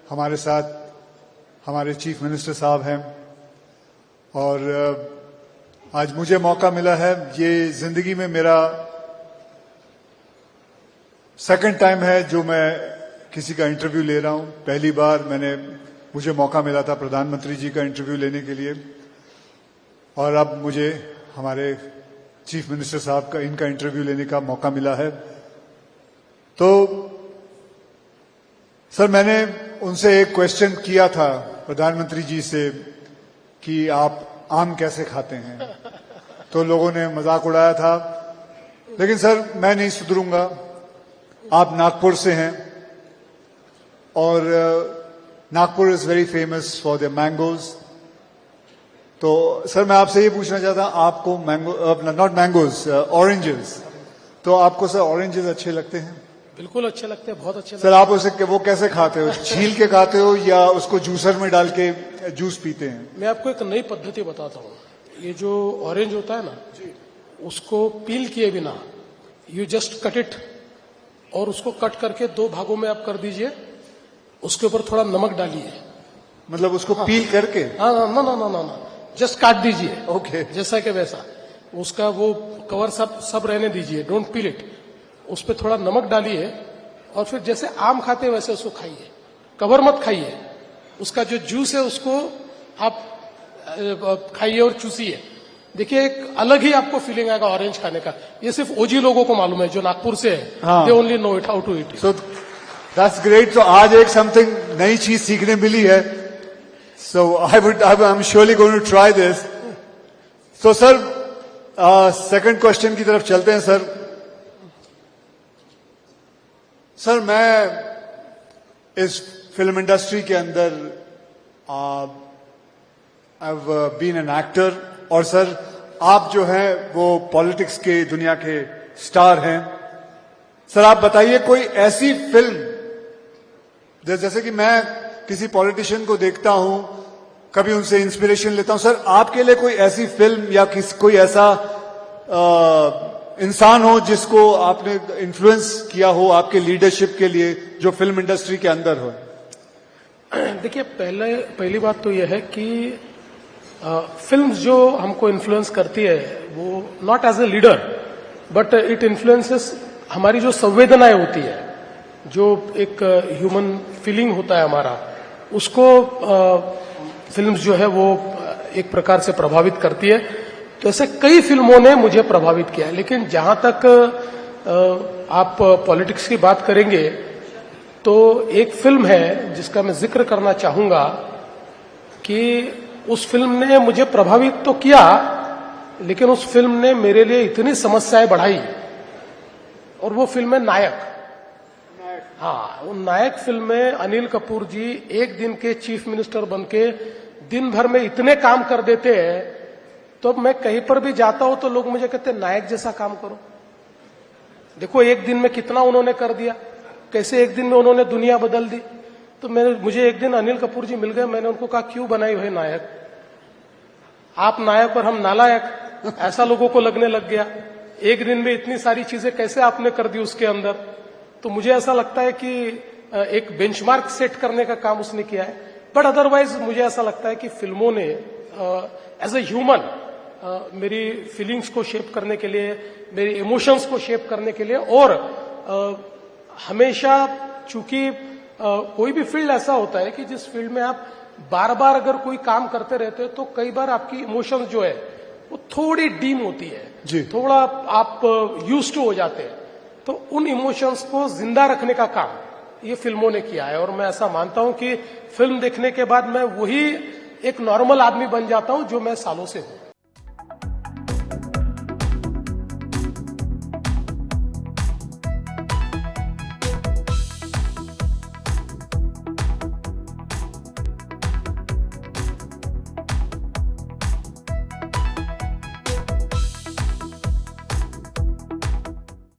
हमारे साथ हमारे चीफ मिनिस्टर साहब हैं और आज मुझे मौका मिला है, ये जिंदगी में मेरा सेकंड टाइम है जो मैं किसी का इंटरव्यू ले रहा हूं। पहली बार मुझे मौका मिला था प्रधानमंत्री जी का इंटरव्यू लेने के लिए और अब मुझे हमारे चीफ मिनिस्टर साहब का इनका इंटरव्यू लेने का मौका मिला है। तो सर, मैंने उनसे एक क्वेश्चन किया था प्रधानमंत्री जी से कि आप आम कैसे खाते हैं, तो लोगों ने मजाक उड़ाया था। लेकिन सर, मैं नहीं सुधरूंगा। आप नागपुर से हैं और Nagpur is very famous for the mangoes. तो सर, मैं आपसे ये पूछना चाहता हूं, आपको नॉट मैंगोज, ऑरेंजेस, तो आपको सर ऑरेंजेस अच्छे लगते हैं? बिल्कुल अच्छे लगते हैं, बहुत अच्छे लगते सर, आप उसे वो कैसे खाते हो? छील के खाते हो या उसको जूसर में डाल के जूस पीते हैं? मैं आपको एक नई पद्धति बताता हूँ। ये जो ऑरेंज होता है ना, उसको पील किए बिना यू जस्ट कट इट और उसको कट करके 2 भागों में आप कर दीजिए। उसके ऊपर थोड़ा नमक डालिए। मतलब उसको पील करके? हाँ, ना, जस्ट काट दीजिए। ओके। जैसा कि वैसा उसका वो कवर सब रहने दीजिए, डोंट पील इट। उस पर थोड़ा नमक डालिए और फिर जैसे आम खाते हैं वैसे उसको खाइए, कवर मत खाइए। उसका जो जूस है उसको आप खाइए और चूसिए। देखिए, एक अलग ही आपको फीलिंग आएगा ऑरेंज खाने का। ये सिर्फ ओजी लोगों को मालूम है जो नागपुर से है। They only know it how to eat. So that's great. तो आज एक समथिंग नई चीज सीखने मिली है। So I am surely going to try this. तो सर, सेकंड क्वेश्चन की तरफ चलते हैं। सर, मैं इस फिल्म इंडस्ट्री के अंदर I have been an actor और सर, आप जो हैं वो पॉलिटिक्स के दुनिया के स्टार हैं। सर, आप बताइए कोई ऐसी फिल्म, जैसे कि मैं किसी पॉलिटिशियन को देखता हूं, कभी उनसे इंस्पिरेशन लेता हूं। सर, आपके लिए कोई ऐसी फिल्म या कोई ऐसा इंसान हो जिसको आपने इन्फ्लुएंस किया हो आपके लीडरशिप के लिए, जो फिल्म इंडस्ट्री के अंदर हो? देखिए, पहली बात तो यह है कि फिल्म्स जो हमको इन्फ्लुएंस करती है वो not as a leader but it influences हमारी जो संवेदनाएं होती है, जो एक ह्यूमन फीलिंग होता है हमारा, उसको फिल्म्स जो है वो एक प्रकार से प्रभावित करती है। तो ऐसे कई फिल्मों ने मुझे प्रभावित किया है। लेकिन जहां तक आप पॉलिटिक्स की बात करेंगे तो एक फिल्म है जिसका मैं जिक्र करना चाहूंगा कि उस फिल्म ने मुझे प्रभावित तो किया, लेकिन उस फिल्म ने मेरे लिए इतनी समस्याएं बढ़ाई, और वो फिल्म है नायक। हाँ, वो नायक फिल्म में अनिल कपूर जी एक दिन के चीफ मिनिस्टर बनके दिन भर में इतने काम कर देते हैं, तो मैं कहीं पर भी जाता हूं तो लोग मुझे कहते हैं नायक जैसा काम करो। देखो, एक दिन में कितना उन्होंने कर दिया, कैसे एक दिन में उन्होंने दुनिया बदल दी। तो मुझे एक दिन अनिल कपूर जी मिल गए। मैंने उनको कहा, क्यों बनाई हुई नायक? आप नायक और हम नालायक, ऐसा लोगों को लगने लग गया। एक दिन में इतनी सारी चीजें कैसे आपने कर दी उसके अंदर? तो मुझे ऐसा लगता है कि एक बेंचमार्क सेट करने का काम उसने किया है। बट अदरवाइज मुझे ऐसा लगता है कि फिल्मों ने एज ए ह्यूमन मेरी फीलिंग्स को शेप करने के लिए, मेरी इमोशंस को शेप करने के लिए, और हमेशा चूंकि कोई भी फील्ड ऐसा होता है कि जिस फील्ड में आप बार बार अगर कोई काम करते रहते हो तो कई बार आपकी इमोशंस जो है वो थोड़ी डीम होती है जी। थोड़ा आप यूज्ड टू हो जाते हैं। तो उन इमोशंस को जिंदा रखने का काम ये फिल्मों ने किया है, और मैं ऐसा मानता हूं कि फिल्म देखने के बाद मैं वही एक नॉर्मल आदमी बन जाता हूं जो मैं सालों से हूं।